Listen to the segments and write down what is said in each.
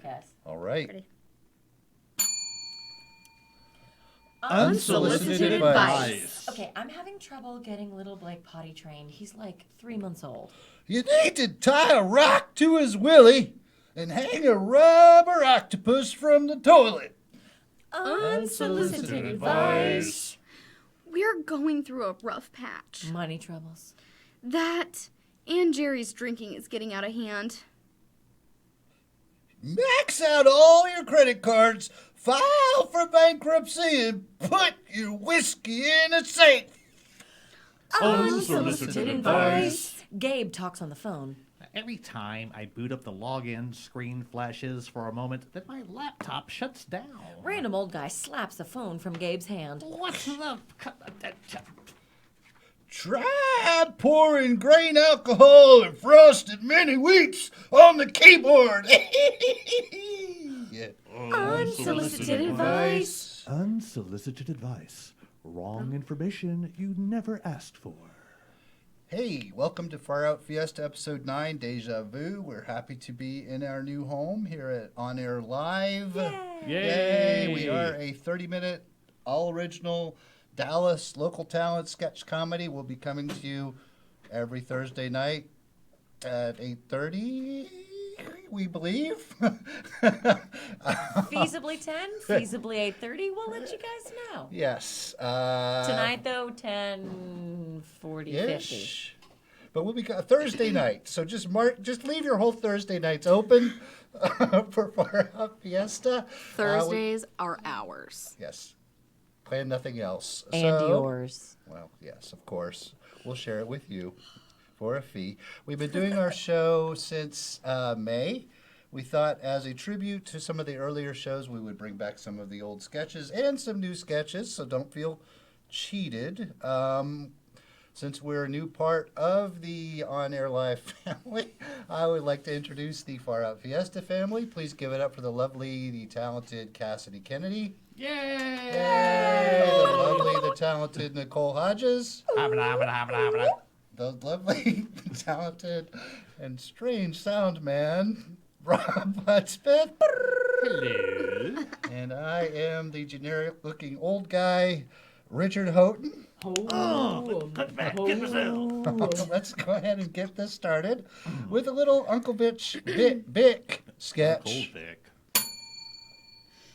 Cass. All right. Ready. Unsolicited advice. Okay, I'm having trouble getting little Blake potty trained. He's like 3 months old. You need to tie a rock to his willy and hang a rubber octopus from the toilet. Unsolicited advice. We're going through a rough patch. Money troubles. That and Jerry's drinking is getting out of hand. Max out all your credit cards, file for bankruptcy, and put your whiskey in a safe. Unsolicited advice. Gabe talks on the phone. Every time I boot up the login, screen flashes for a moment, then my laptop shuts down. Random old guy slaps the phone from Gabe's hand. What's the... Try pouring grain alcohol and frosted mini wheats on the keyboard. Yeah. Unsolicited advice. Unsolicited advice. Wrong information you never asked for. Hey, welcome to Out Fiesta episode 9, Deja Vu. We're happy to be in our new home here at On Air Live. Yay! We are a 30-minute, all-original Dallas local talent sketch comedy. We'll be coming to you every Thursday night at 8:30, we believe. Feasibly 10, feasibly 8:30. We'll let you guys know. Yes. Tonight, though, 10:40, 50. But we'll be Thursday night. So just leave your whole Thursday nights open for Out Fiesta. Thursdays are ours. Yes. Plan nothing else. And yours. Well, yes, of course. We'll share it with you for a fee. We've been doing our show since May. We thought as a tribute to some of the earlier shows, we would bring back some of the old sketches and some new sketches, so don't feel cheated. Since we're a new part of the On Air Live family, I would like to introduce the Far Out Fiesta family. Please give it up for the lovely, the talented Cassidy Kennedy. Yay! Yay! The lovely, the talented Nicole Hodges. The lovely, the talented, and strange sound man, Robb Hudspeth. Hello. And I am the generic-looking old guy, Richard Houghton. Cut back, get myself. Let's go ahead and get this started with a little Uncle Vic sketch. Uncle Vic.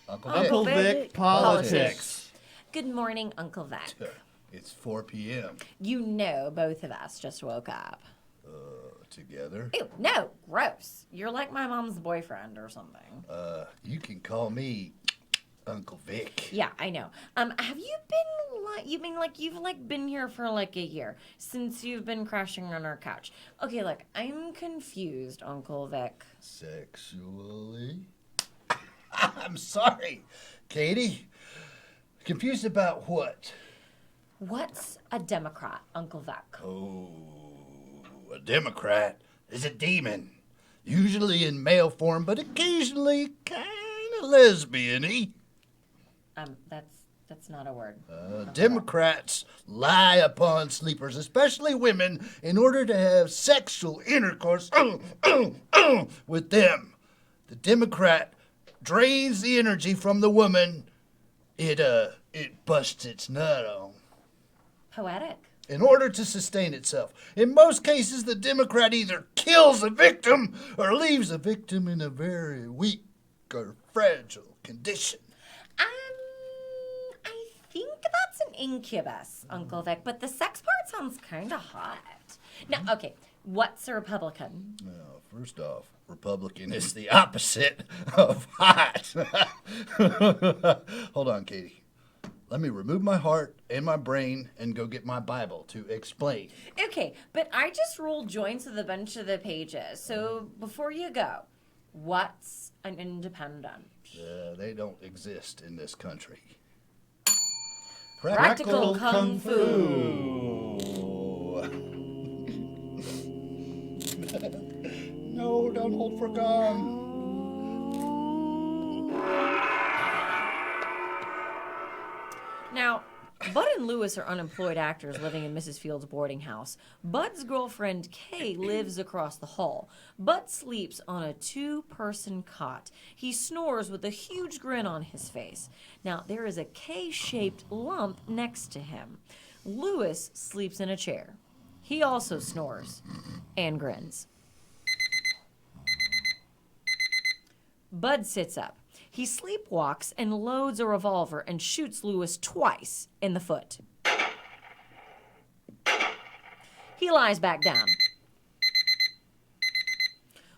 Uncle Vic. Vic politics. Good morning, Uncle Vic. It's 4 p.m. You know both of us just woke up. Together. Ew, no, gross. You're like my mom's boyfriend or something. You can call me Uncle Vic. Yeah, I know. Have you been you've been here for like a year since you've been crashing on our couch? Okay, look, I'm confused, Uncle Vic. Sexually? I'm sorry, Katie. Confused about what? What's a Democrat, Uncle Vic? Oh, a Democrat is a demon. Usually in male form, but occasionally kind of lesbian-y. That's not a word. Democrats lie upon sleepers, especially women, in order to have sexual intercourse with them. The Democrat drains the energy from the woman it busts its nut on. Poetic. In order to sustain itself. In most cases, the Democrat either kills the victim or leaves the victim in a very weak or fragile condition. I think that's an incubus, Uncle Vic, but the sex part sounds kind of hot. Now, okay, what's a Republican? Well, first off, Republican is the opposite of hot. Hold on, Katie. Let me remove my heart and my brain and go get my Bible to explain. Okay, but I just rolled joints with a bunch of the pages. So before you go, what's an independent? They don't exist in this country. Practical Kung Fu. No, don't hold for gum. Now, Bud and Lewis are unemployed actors living in Mrs. Field's boarding house. Bud's girlfriend, Kay, lives across the hall. Bud sleeps on a 2-person cot. He snores with a huge grin on his face. Now, there is a K-shaped lump next to him. Lewis sleeps in a chair. He also snores and grins. Bud sits up. He sleepwalks and loads a revolver and shoots Lewis twice in the foot. He lies back down.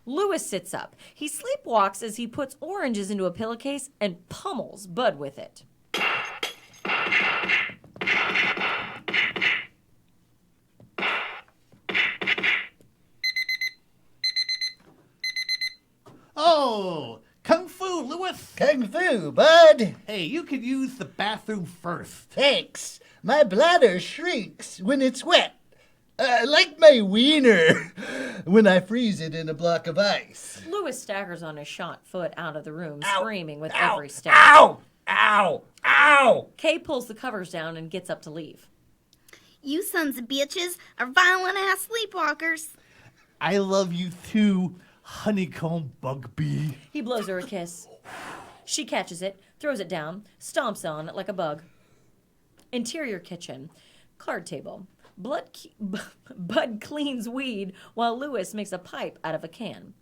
Lewis sits up. He sleepwalks as he puts oranges into a pillowcase and pummels Bud with it. Oh, Kung Fu, Lewis. Kung Fu, Bud. Hey, you could use the bathroom first. Thanks. My bladder shrinks when it's wet. Like my wiener when I freeze it in a block of ice. Lewis staggers on his shot foot out of the room, Ow, screaming with ow, every step. Ow! Ow! Ow! Kay pulls the covers down and gets up to leave. You sons of bitches are violent-ass sleepwalkers. I love you too, honeycomb bug bee. He blows her a kiss. She catches it, throws it down, stomps on it like a bug. Interior kitchen. Card table. Bud cleans weed while Lewis makes a pipe out of a can.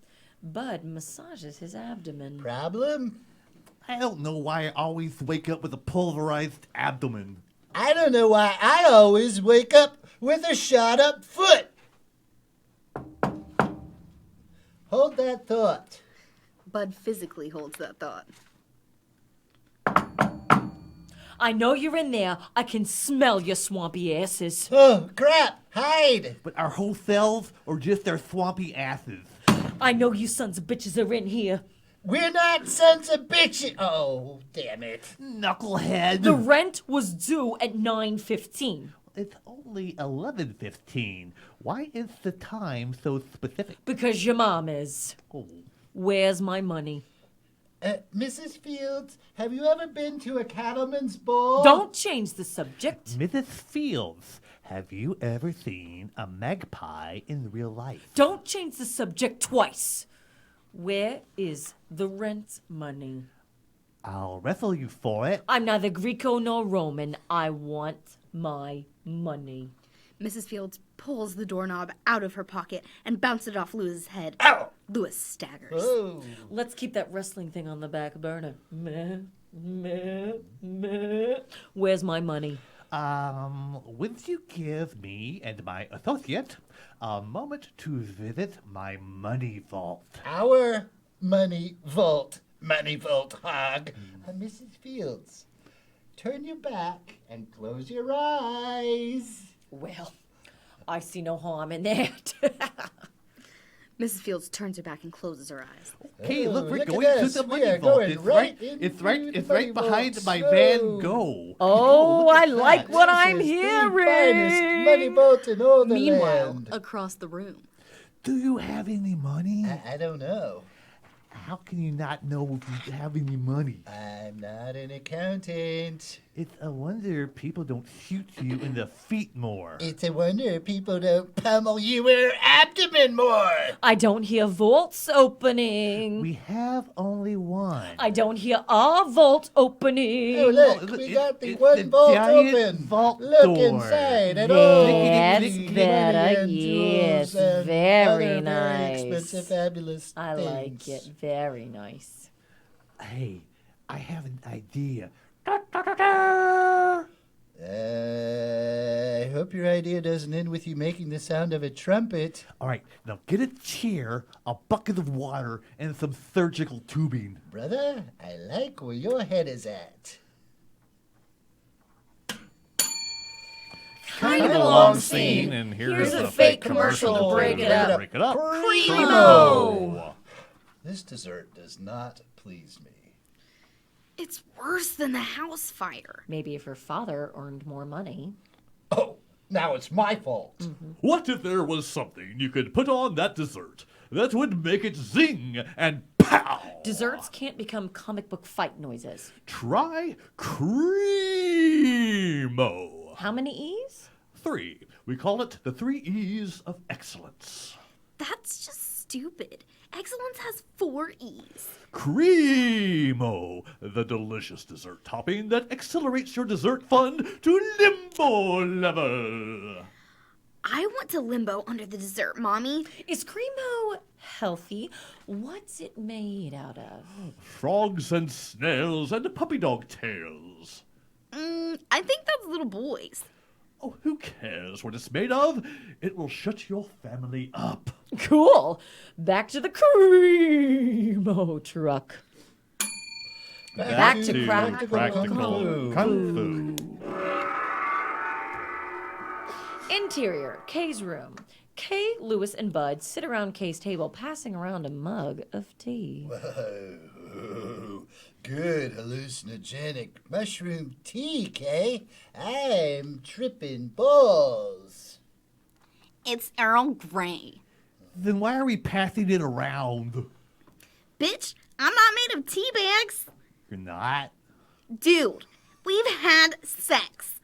Bud massages his abdomen. Problem? I don't know why I always wake up with a pulverized abdomen. I don't know why I always wake up with a shot up foot. Hold that thought. Bud physically holds that thought. I know you're in there. I can smell your swampy asses. Oh, crap! Hide! But our whole selves or just our swampy asses? I know you sons of bitches are in here. We're not sons of bitches! Oh, damn it. Knucklehead. The rent was due at 9:15. It's only 11:15. Why is the time so specific? Because your mom is. Oh. Where's my money? Mrs. Fields, have you ever been to a cattleman's ball? Don't change the subject. Mrs. Fields, have you ever seen a magpie in real life? Don't change the subject twice. Where is the rent money? I'll wrestle you for it. I'm neither Greco nor Roman. I want my money. Mrs. Fields pulls the doorknob out of her pocket and bounces it off Lewis's head. Ow! Lewis staggers. Oh. Let's keep that wrestling thing on the back burner. Meh, meh, meh. Where's my money? Would you give me and my associate a moment to visit my money vault? Our money vault hog. Mrs. Fields, turn your back and close your eyes. Well, I see no harm in that. Mrs. Fields turns her back and closes her eyes. Okay, Oh, look, we're look at going to this. the We money are vault. going It's right right. into It's right. the It's right money behind vault. my So- Van Gogh. Oh, Look I at like that. what This I'm is the hearing. finest money vault in all the Meanwhile, land. across the room. Do you have any money? I don't know. How can you not know if you have any money? I'm not an accountant. It's a wonder people don't shoot you in the feet more. It's a wonder people don't pummel your abdomen more. I don't hear vaults opening. We have only one. I don't hear our vault opening. Oh, look, look, we it- got the it's one the vault giant open. vault Look door. inside at all That's the money better. and Yes, jewels and very other nice. Very expensive, fabulous I things. like it. Very nice. Hey, I have an idea. I hope your idea doesn't end with you making the sound of a trumpet. All right, now get a chair, a bucket of water, and some surgical tubing. Brother, I like where your head is at. Kind of a long scene, and here's a fake commercial to break it up. Break it up. Primo! This dessert does not please me. It's worse than the house fire. Maybe if her father earned more money. Oh, now it's my fault. What if there was something you could put on that dessert that would make it zing and pow? Desserts can't become comic book fight noises. Try cream. Creamo. How many E's? 3. We call it the 3 E's of excellence. That's just stupid. Excellence has 4 E's. Creamo, the delicious dessert topping that accelerates your dessert fun to limbo level. I want to limbo under the dessert, Mommy. Is Creamo healthy? What's it made out of? Frogs and snails and puppy dog tails. I think that's little boys. Oh, who cares what it's made of? It will shut your family up. Cool. Back to the Creamo truck. Back to practical kung fu. Interior, Kay's room. Kay, Lewis, and Bud sit around Kay's table, passing around a mug of tea. Oh, good hallucinogenic mushroom tea, Kay. I'm tripping balls. It's Earl Grey. Then why are we passing it around? Bitch, I'm not made of tea bags. You're not? Dude, we've had sex.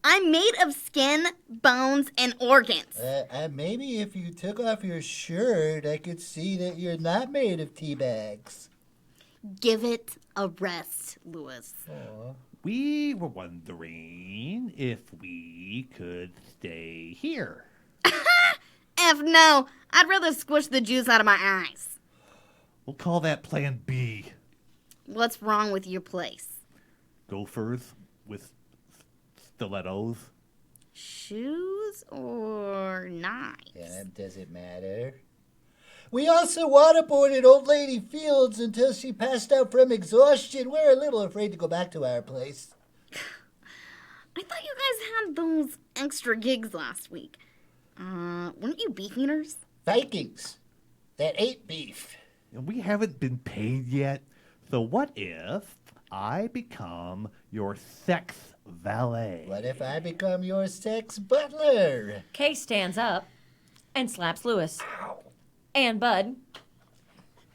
I'm made of skin, bones, and organs. Maybe if you took off your shirt, I could see that you're not made of tea bags. Give it a rest, Lewis. We were wondering if we could stay here. F no, I'd rather squish the juice out of my eyes. We'll call that Plan B. What's wrong with your place? Gophers with stilettos. Shoes or knives? Yeah, does it matter? We also waterboarded old lady Fields until she passed out from exhaustion. We're a little afraid to go back to our place. I thought you guys had those extra gigs last week. Weren't you beef eaters? Vikings that ate beef. We haven't been paid yet. So what if I become your sex valet? What if I become your sex butler? Kay stands up and slaps Lewis and Bud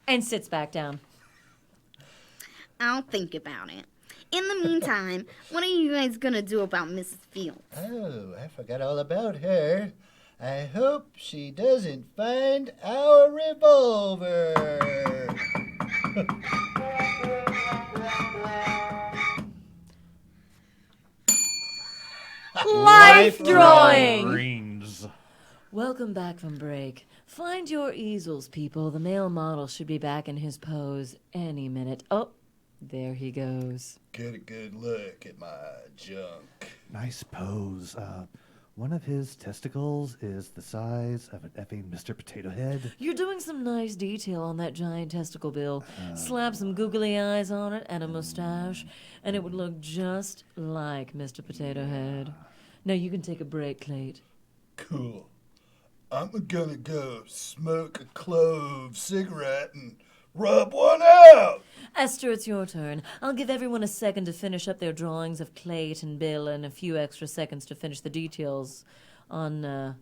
and sits back down. I'll think about it. In the meantime, what are you guys gonna do about Mrs. Fields? Oh, I forgot all about her. I hope she doesn't find our revolver. Life drawing! Greens. Welcome back from break. Find your easels, people. The male model should be back in his pose any minute. Oh, there he goes. Get a good look at my junk. Nice pose. One of his testicles is the size of an effing Mr. Potato Head. You're doing some nice detail on that giant testicle, Bill. Slap some googly eyes on it and a mustache, and it would look just like Mr. Potato Head. Now you can take a break, Clayt. Cool. I'm gonna go smoke a clove cigarette and rub one out. Esther, it's your turn. I'll give everyone a second to finish up their drawings of Clayt and Bill and a few extra seconds to finish the details on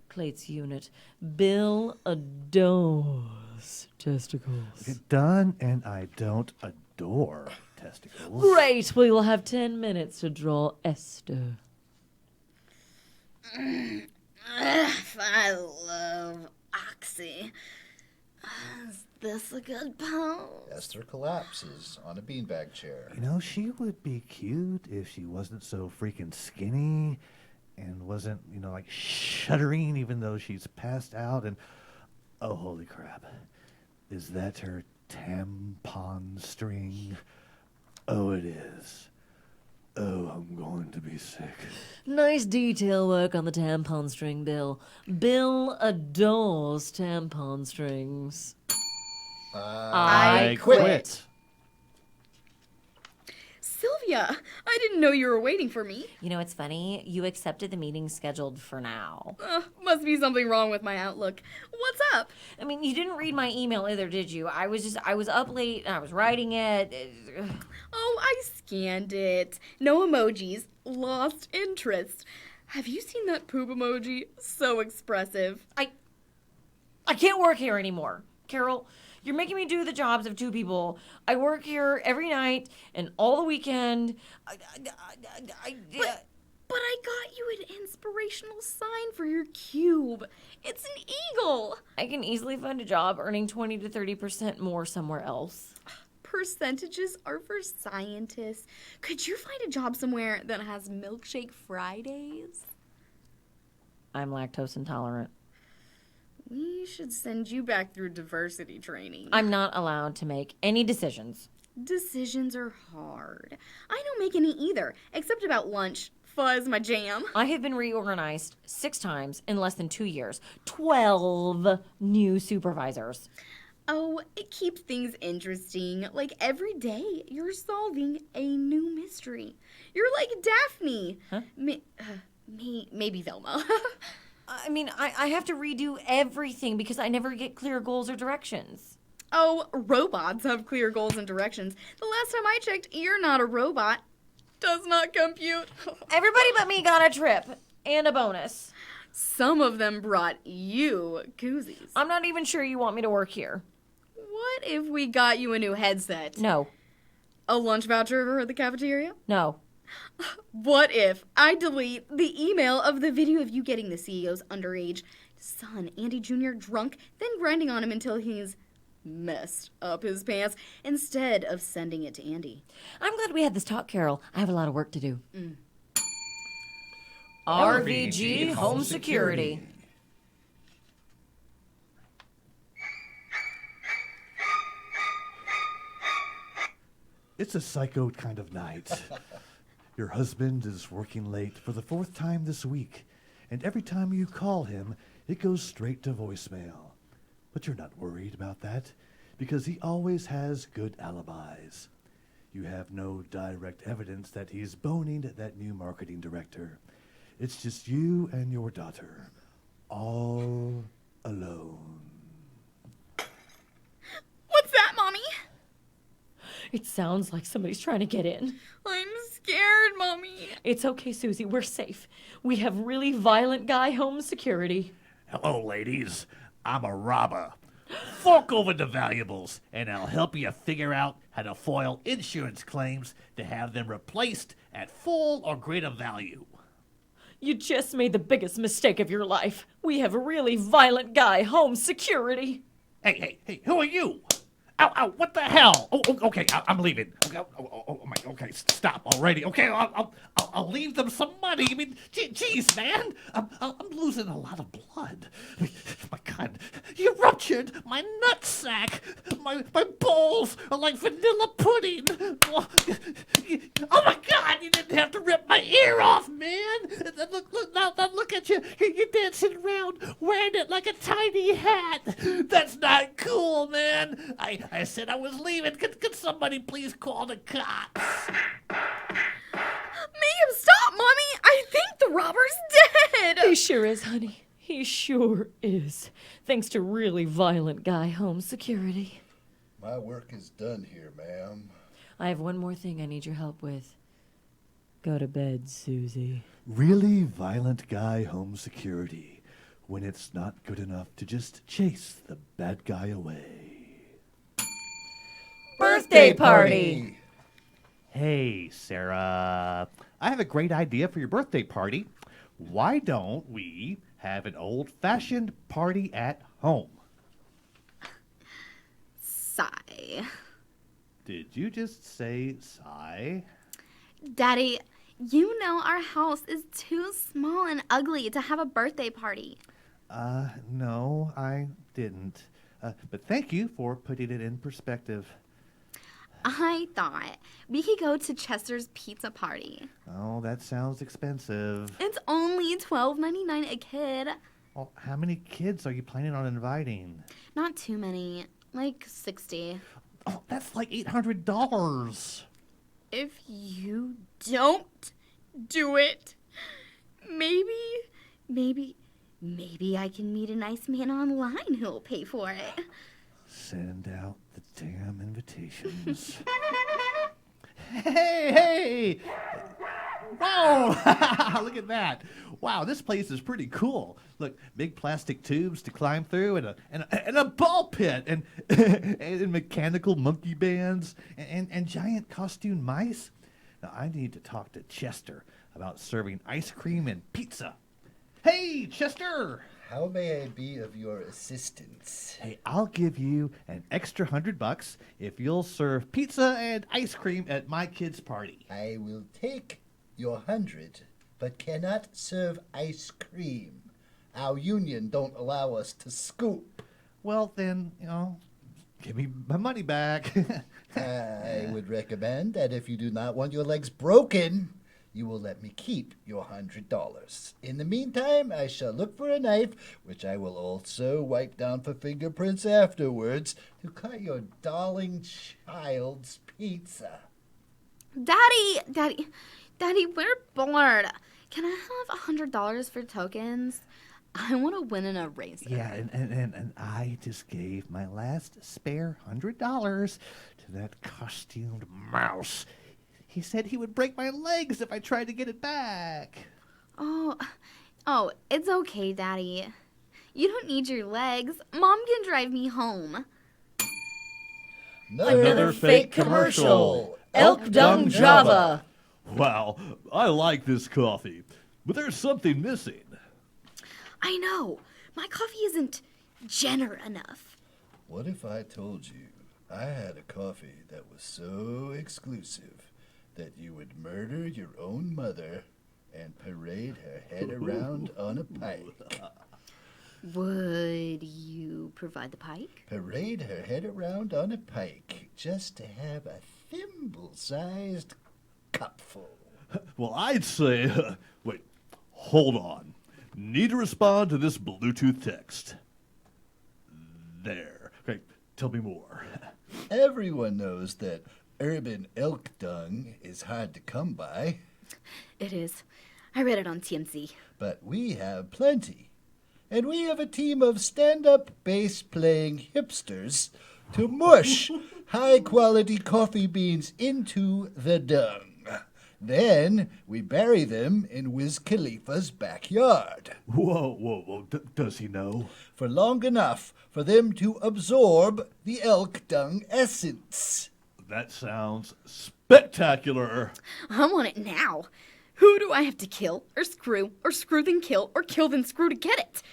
Clayt's unit. Bill adores testicles. Get done, and I don't adore testicles. Great! We will have 10 minutes to draw Esther. I love Oxy. Is this a good pose? Esther collapses on a beanbag chair. You know, she would be cute if she wasn't so freaking skinny and wasn't, like shuddering even though she's passed out. And, oh, holy crap. Is that her tampon string? Oh, it is. Oh, I'm going to be sick. Nice detail work on the tampon string, Bill. Bill adores tampon strings. I quit. Sylvia, I didn't know you were waiting for me. You know, it's funny. You accepted the meeting scheduled for now. Must be something wrong with my outlook. What's up? I mean, you didn't read my email either, did you? I was up late and I was writing it. Oh, I scanned it. No emojis. Lost interest. Have you seen that poop emoji? So expressive. I can't work here anymore. Carol, you're making me do the jobs of 2 people. I work here every night and all the weekend. But I got you an inspirational sign for your cube. It's an eagle. I can easily find a job earning 20 to 30% more somewhere else. Percentages are for scientists. Could you find a job somewhere that has milkshake Fridays? I'm lactose intolerant. We should send you back through diversity training. I'm not allowed to make any decisions. Decisions are hard. I don't make any either, except about lunch. Fuzz my jam. I have been reorganized 6 times in less than 2 years. 12 new supervisors. Oh, it keeps things interesting. Like every day, you're solving a new mystery. You're like Daphne. Huh? Maybe Velma. I mean, I have to redo everything because I never get clear goals or directions. Oh, robots have clear goals and directions. The last time I checked, you're not a robot. Does not compute. Everybody but me got a trip and a bonus. Some of them brought you koozies. I'm not even sure you want me to work here. What if we got you a new headset? No, A lunch voucher for the cafeteria? no. What if I delete the email of the video of you getting the CEO's underage son, Andy Jr., drunk, then grinding on him until he's messed up his pants, instead of sending it to Andy? I'm glad we had this talk, Carol. I have a lot of work to do. RVG Home Security. It's a psycho kind of night. Your husband is working late for the 4th time this week, and every time you call him, it goes straight to voicemail. But you're not worried about that, because he always has good alibis. You have no direct evidence that he's boning that new marketing director. It's just you and your daughter, all alone. What's that, Mommy? It sounds like somebody's trying to get in. I'm scared, Mommy. It's okay, Susie. We're safe. We have really violent guy home security. Hello, ladies. I'm a robber. Fork over the valuables, and I'll help you figure out how to foil insurance claims to have them replaced at full or greater value. You just made the biggest mistake of your life. We have really violent guy home security. Hey, who are you? Ow, what the hell? Okay, I'm leaving. Okay, stop already. Okay, I'll leave them some money. I mean, geez, man, I'm losing a lot of blood. My God, you ruptured my nutsack. My balls are like vanilla pudding. Oh my God, you didn't have to rip my ear off, man. Look at you. You're dancing around wearing it like a tiny hat. That's not cool, man. I said I was leaving. Could somebody please call the cops? Mayhem, stop, Mommy! I think the robber's dead! He sure is, honey. He sure is. Thanks to really violent guy home security. My work is done here, ma'am. I have one more thing I need your help with. Go to bed, Susie. Really violent guy home security, when it's not good enough to just chase the bad guy away. Birthday party! Hey, Sarah. I have a great idea for your birthday party. Why don't we have an old-fashioned party at home? Sigh. Did you just say sigh? Daddy, you know our house is too small and ugly to have a birthday party. No, I didn't. But thank you for putting it in perspective. I thought we could go to Chester's pizza party. Oh, that sounds expensive. It's only $12.99 a kid. Well, how many kids are you planning on inviting? Not too many, like 60. Oh, that's like $800. If you don't do it, maybe I can meet a nice man online who'll pay for it. Send out the damn invitations. Hey! Whoa! Look at that. Wow, this place is pretty cool. Look, big plastic tubes to climb through and a ball pit and, and mechanical monkey bands and giant costume mice. Now, I need to talk to Chester. about serving ice cream and pizza. Hey, Chester! How may I be of your assistance? Hey, I'll give you an extra $100 if you'll serve pizza and ice cream at my kid's party. I will take your 100, but cannot serve ice cream. Our union don't allow us to scoop. Well, then, give me my money back. I would recommend that if you do not want your legs broken, you will let me keep your $100. In the meantime, I shall look for a knife, which I will also wipe down for fingerprints afterwards, to cut your darling child's pizza. Daddy, we're bored. Can I have $100 for tokens? I want to win an eraser. Yeah, and I just gave my last spare $100 to that costumed mouse. He said he would break my legs if I tried to get it back. Oh, it's okay, Daddy. You don't need your legs. Mom can drive me home. Another fake commercial. Elk Dung Java. Wow, I like this coffee, but there's something missing. I know. My coffee isn't Jenner enough. What if I told you I had a coffee that was so exclusive that you would murder your own mother and parade her head around on a pike? Would you provide the pike? Parade her head around on a pike just to have a thimble-sized cupful. Well, I'd say, wait, hold on. Need to respond to this Bluetooth text. There. Okay, tell me more. Everyone knows that urban elk dung is hard to come by, It is. I read it on TMZ. but we have plenty. And we have a team of stand-up bass-playing hipsters to mush high-quality coffee beans into the dung. Then we bury them in Wiz Khalifa's backyard Whoa. Does he know? for long enough for them to absorb the elk dung essence. That sounds spectacular. I want it now. Who do I have to kill, or screw then kill, or kill then screw to get it?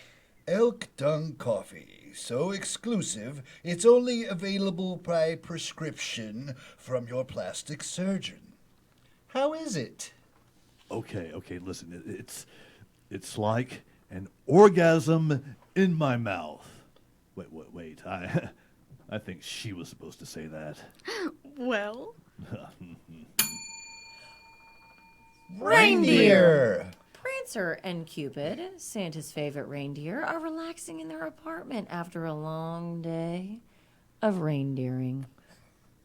Elk dung coffee, so exclusive it's only available by prescription from your plastic surgeon. How is it? Okay, listen, it's like an orgasm in my mouth. Wait, I think she was supposed to say that. Well, Reindeer! Prancer and Cupid, Santa's favorite reindeer, are relaxing in their apartment after a long day of reindeering.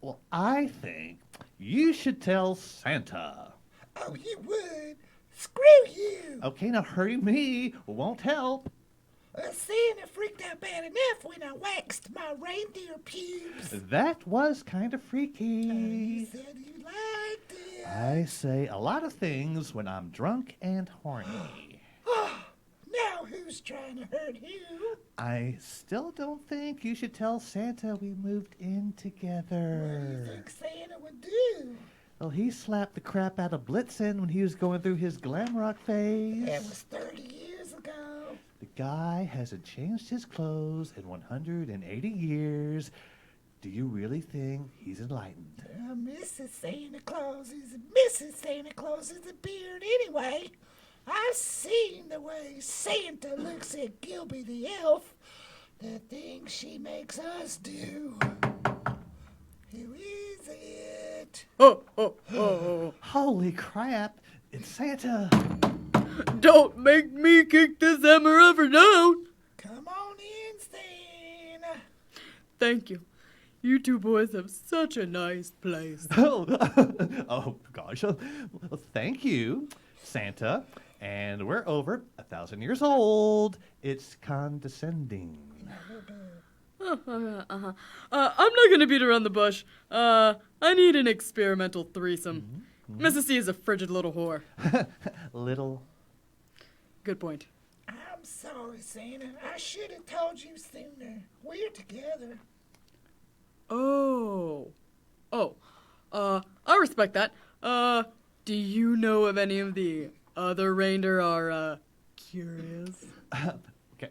Well, I think you should tell Santa. Oh, you would? Screw you! Okay, now hurry me. Won't help. Santa freaked out bad enough when I waxed my reindeer pubes. That was kind of freaky. He said he liked it. I say a lot of things when I'm drunk and horny. Now who's trying to hurt you? I still don't think you should tell Santa we moved in together. What do you think Santa would do? Well, he slapped the crap out of Blitzen when he was going through his glam rock phase. That was 30 years ago. The guy hasn't changed his clothes in 180 years. Do you really think he's enlightened? Mrs. Santa Claus is a beard anyway. I've seen the way Santa looks at Gilby the elf. The things she makes us do. Who is it? Holy crap! It's Santa! don't make me kick this hammer ever down. Come on in, Santa. Thank you. You two boys have such a nice place. Oh gosh. Well, thank you, Santa. And we're over 1,000 years old. It's condescending. I'm not gonna beat around the bush. I need an experimental threesome. Mrs. C is a frigid little whore. Little. Good point. I'm sorry, Santa. I should have told you sooner. We're together. I respect that. Do you know if any of the other reindeer are, curious? Okay,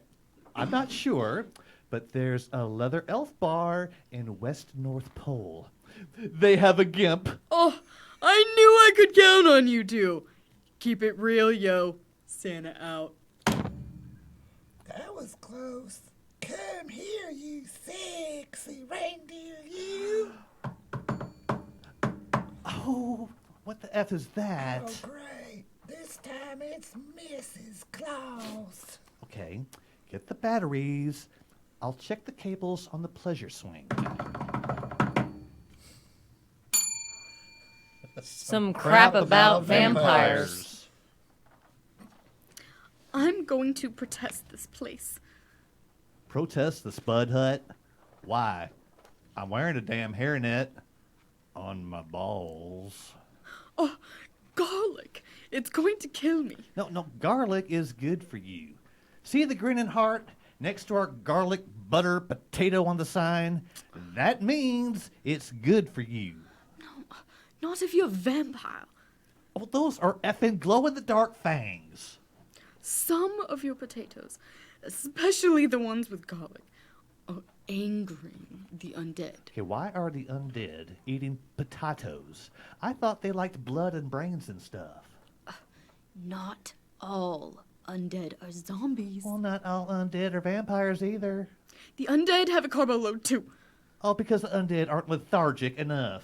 I'm not sure, but there's a leather elf bar in West North Pole. They have a gimp. Oh, I knew I could count on you two. Keep it real, yo. Santa out. That was close. Come here, you sexy reindeer, you. Oh, what the F is that? Oh, great. This time it's Mrs. Claus. Okay, get the batteries. I'll check the cables on the pleasure swing. Some crap about vampires. I'm going to protest this place. Protest the Spud Hut? Why? I'm wearing a damn hairnet on my balls. Oh, garlic. It's going to kill me. No, garlic is good for you. See the grinning heart next to our garlic butter potato on the sign? That means it's good for you. Not if you're a vampire. Oh, those are effing glow-in-the-dark fangs. Some of your potatoes, especially the ones with garlic, are angering the undead. Okay, why are the undead eating potatoes? I thought they liked blood and brains and stuff. Not all undead are zombies. Well, not all undead are vampires either. The undead have a carbo load too. Oh, because the undead aren't lethargic enough.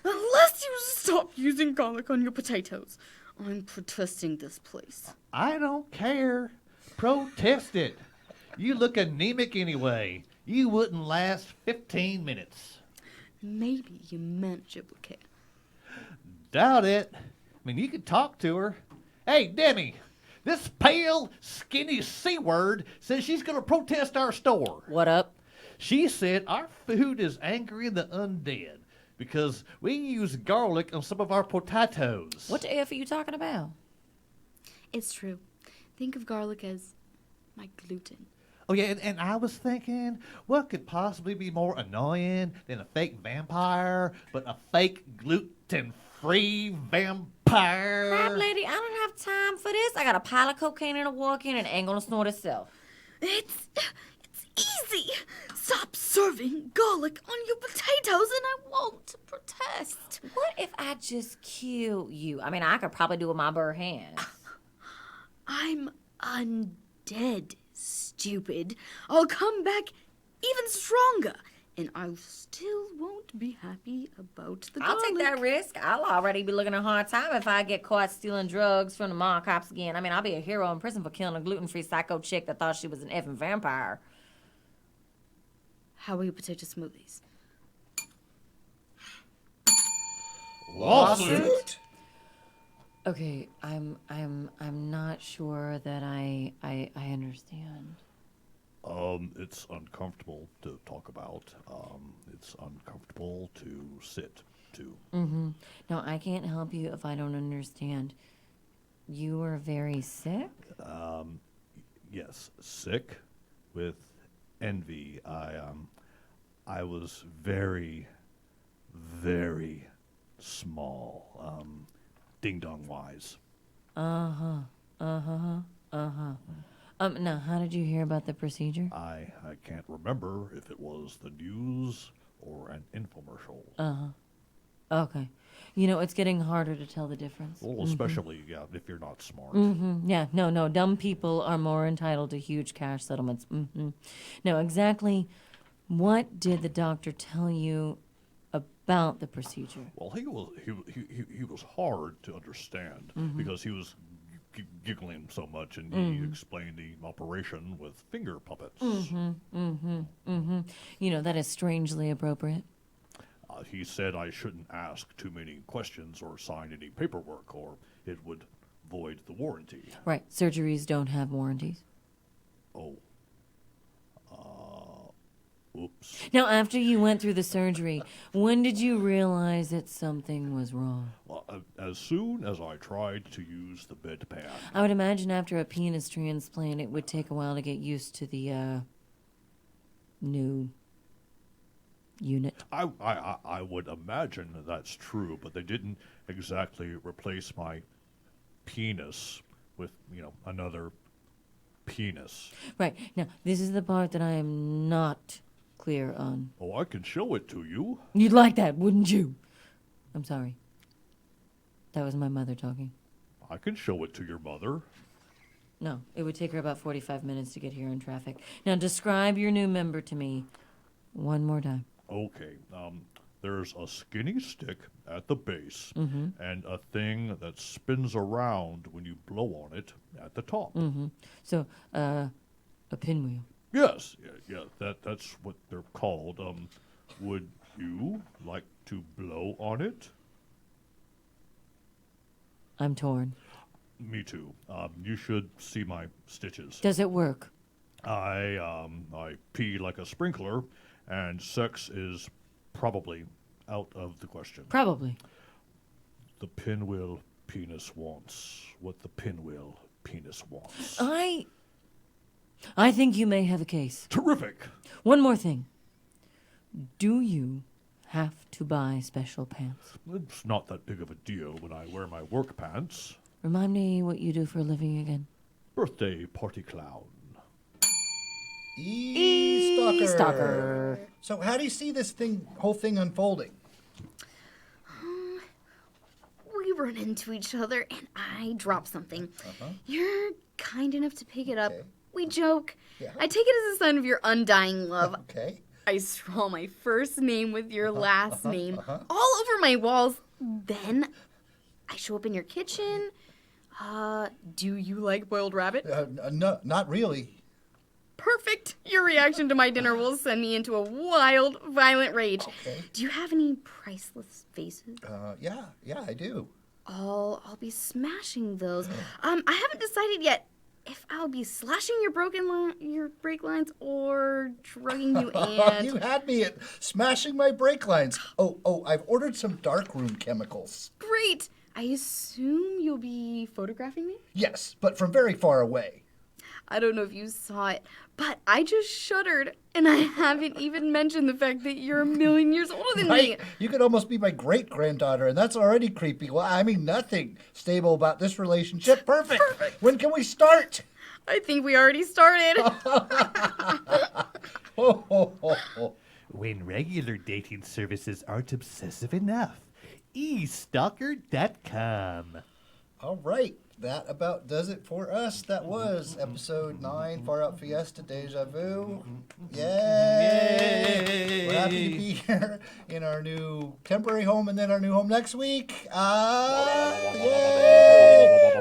Unless you stop using garlic on your potatoes, I'm protesting this place. I don't care. Protest it. You look anemic anyway. You wouldn't last 15 minutes. Maybe your manager will care. Doubt it. I mean, you could talk to her. Hey, Demi, this pale, skinny C-word says she's going to protest our store. What up? She said our food is angering the undead because we use garlic on some of our potatoes. What the F are you talking about? It's true. Think of garlic as my gluten. Oh, yeah, and I was thinking, what could possibly be more annoying than a fake vampire, but a fake gluten-free vampire? Crap, lady, I don't have time for this. I got a pile of cocaine in a war can and it ain't gonna snort itself. It's easy. Stop serving garlic on your potatoes and I won't protest. What if I just kill you? I mean, I could probably do it with my bare hands. I'm undead, stupid. I'll come back even stronger, and I still won't be happy about the garlic. I'll take that risk. I'll already be looking a hard time if I get caught stealing drugs from the mall cops again. I mean, I'll be a hero in prison for killing a gluten-free psycho chick that thought she was an effing vampire. How are your potato smoothies? Lawsuit? Okay, I'm not sure that I understand. It's uncomfortable to talk about. It's uncomfortable to sit to. Mm-hmm. No, I can't help you if I don't understand. You were very sick? Yes, sick with envy. I was very, very small. Ding dong wise. Uh-huh. Now, how did you hear about the procedure? I can't remember if it was the news or an infomercial. Okay. You know, it's getting harder to tell the difference. Well, especially if you're not smart. Mm-hmm. Yeah, no, dumb people are more entitled to huge cash settlements. Mm-hmm. Now, exactly what did the doctor tell you about the procedure? Well, he was hard to understand because he was giggling so much, and he explained the operation with finger puppets. You know, that is strangely appropriate. He said I shouldn't ask too many questions or sign any paperwork, or it would void the warranty. Right, surgeries don't have warranties. Oh. Oops. Now, after you went through the surgery, when did you realize that something was wrong? Well, as soon as I tried to use the bedpan. I would imagine after a penis transplant, it would take a while to get used to the new unit. I would imagine that's true, but they didn't exactly replace my penis with, another penis. Right. Now, this is the part that I am not clear on. Oh, I can show it to you. You'd like that, wouldn't you? I'm sorry. That was my mother talking. I can show it to your mother. No, it would take her about 45 minutes to get here in traffic. Now, describe your new member to me one more time. Okay, there's a skinny stick at the base and a thing that spins around when you blow on it at the top. So, a pinwheel. Yes, that's what they're called. Would you like to blow on it? I'm torn. Me too. You should see my stitches. Does it work? I pee like a sprinkler, and sex is probably out of the question. Probably. The pinwheel penis wants what the pinwheel penis wants. I think you may have a case. Terrific. One more thing. Do you have to buy special pants? It's not that big of a deal when I wear my work pants. Remind me what you do for a living again. Birthday party clown. E-stalker. So how do you see this whole thing unfolding? We run into each other, and I drop something. You're kind enough to pick it up. Okay. We joke. Yeah. I take it as a sign of your undying love. Okay. I scrawl my first name with your last name all over my walls. Then I show up in your kitchen. Do you like boiled rabbit? No, not really. Perfect. Your reaction to my dinner will send me into a wild, violent rage. Okay. Do you have any priceless vases? Yeah, I do. I'll be smashing those. I haven't decided yet if I'll be slashing your brake lines or drugging you and... You had me at smashing my brake lines. Oh, I've ordered some darkroom chemicals. Great. I assume you'll be photographing me? Yes, but from very far away. I don't know if you saw it, but I just shuddered, and I haven't even mentioned the fact that you're 1,000,000 years older than me. Right? You could almost be my great-granddaughter, and that's already creepy. Well, I mean, nothing stable about this relationship. Perfect. When can we start? I think we already started. When regular dating services aren't obsessive enough. eStalker.com. All right. That about does it for us. That was episode 9, Far Out Fiesta, Deja Vu. Yay! We're happy to be here in our new temporary home and then our new home next week. Yay!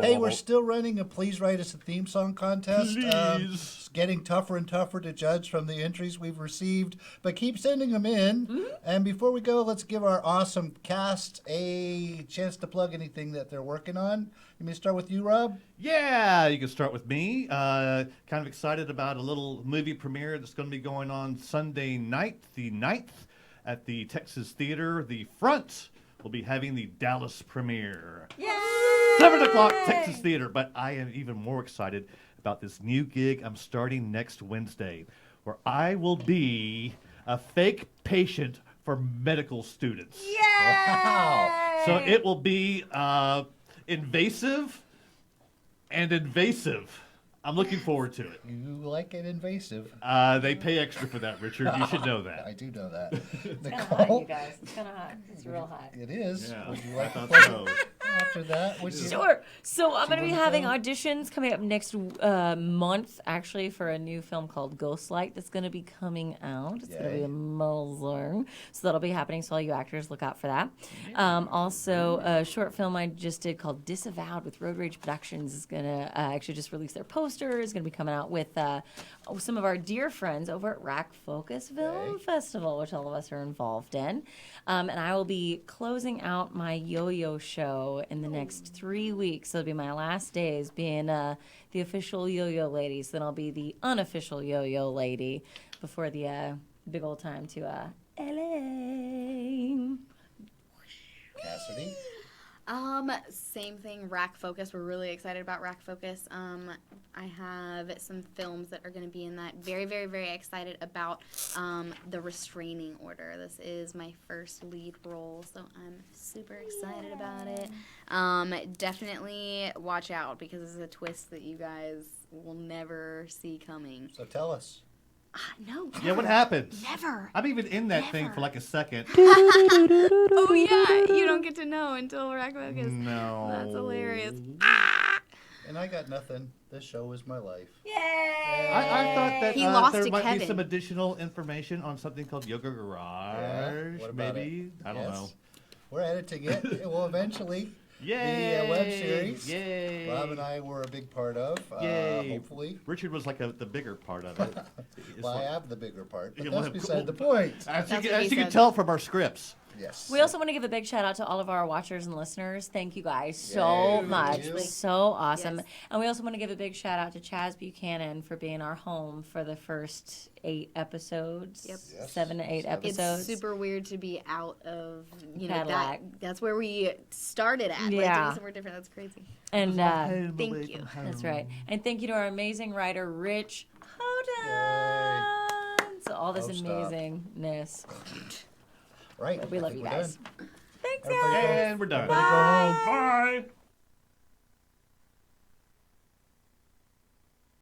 Hey, we're still running a Please Write Us a Theme Song contest. It's getting tougher and tougher to judge from the entries we've received, but keep sending them in. And before we go, let's give our awesome cast a chance to plug anything that they're working on. You may start with you, Rob. Yeah, you can start with me. Kind of excited about a little movie premiere that's going to be going on Sunday night, the 9th, at the Texas Theater. The Front will be having the Dallas premiere. Yay! 7 o'clock, Texas Theater. But I am even more excited about this new gig I'm starting next Wednesday, where I will be a fake patient for medical students. Wow. So it will be invasive and invasive. I'm looking forward to it. You like it invasive. They pay extra for that, Richard. You should know that. I do know that. It's kind of hot, you Nicole? guys. It's kind of hot. It's real hot. It is. Yeah, Would you I like to thought play so. after that? Would you? Sure. So I'm going to be wanna having go? auditions coming up next month, actually, for a new film called Ghostlight that's going to be coming out. It's going to be Yay. amazing. So that'll be happening. So all you actors, look out for that. Also, a short film I just did called Disavowed with Road Rage Productions is going to actually just release their poster. It's going to be coming out with some of our dear friends over at Rack Focus Film Festival, which all of us are involved in. And I will be closing out my yo-yo show in the next 3 weeks. So it'll be my last days being the official yo-yo lady. So then I'll be the unofficial yo-yo lady before the big old time to LA. Cassidy? Same thing, Rack Focus. We're really excited about Rack Focus. I have some films that are going to be in that. Very, very, very excited about The Restraining Order. This is my first lead role, so I'm super excited about it. Definitely watch out because this is a twist that you guys will never see coming. So tell us. No. Yeah, what happens? Never. I'm even in that thing for like a second. Oh, yeah. You don't get to know until Rack Focus. No. That's hilarious. And I got nothing. This show is my life. Yay! I thought that He lost there to might be Kevin. some additional information on something called Yoga Garage. Yeah, what about Maybe. it? I don't know. We're editing it. It will eventually Yay! be a web series. Yay! Rob and I were a big part of. Yay! Hopefully. Richard was like the bigger part of it. It's Well, I like- have the bigger part, but Yeah, that's well, beside the point. As you, That's can, what he as you can said. tell from our scripts. Yes. We also want to give a big shout out to all of our watchers and listeners. Thank you guys so Yay, much. thank you. So awesome. Yes. And we also want to give a big shout out to Chaz Buchanan for being our home for the first 8 episodes. Yep. Yes. 7 to 8 It's episodes. It's super weird to be out of, Cadillac. that's where we started at. Like, Yeah. doing somewhere different. That's crazy. And Thank you. that's right. And thank you to our amazing writer, Rich Houghton. So all this Oh, stop. amazingness. Right. We I love think you we're guys. done. Thanks, Everybody guys. And we're done. Everybody go home. Bye.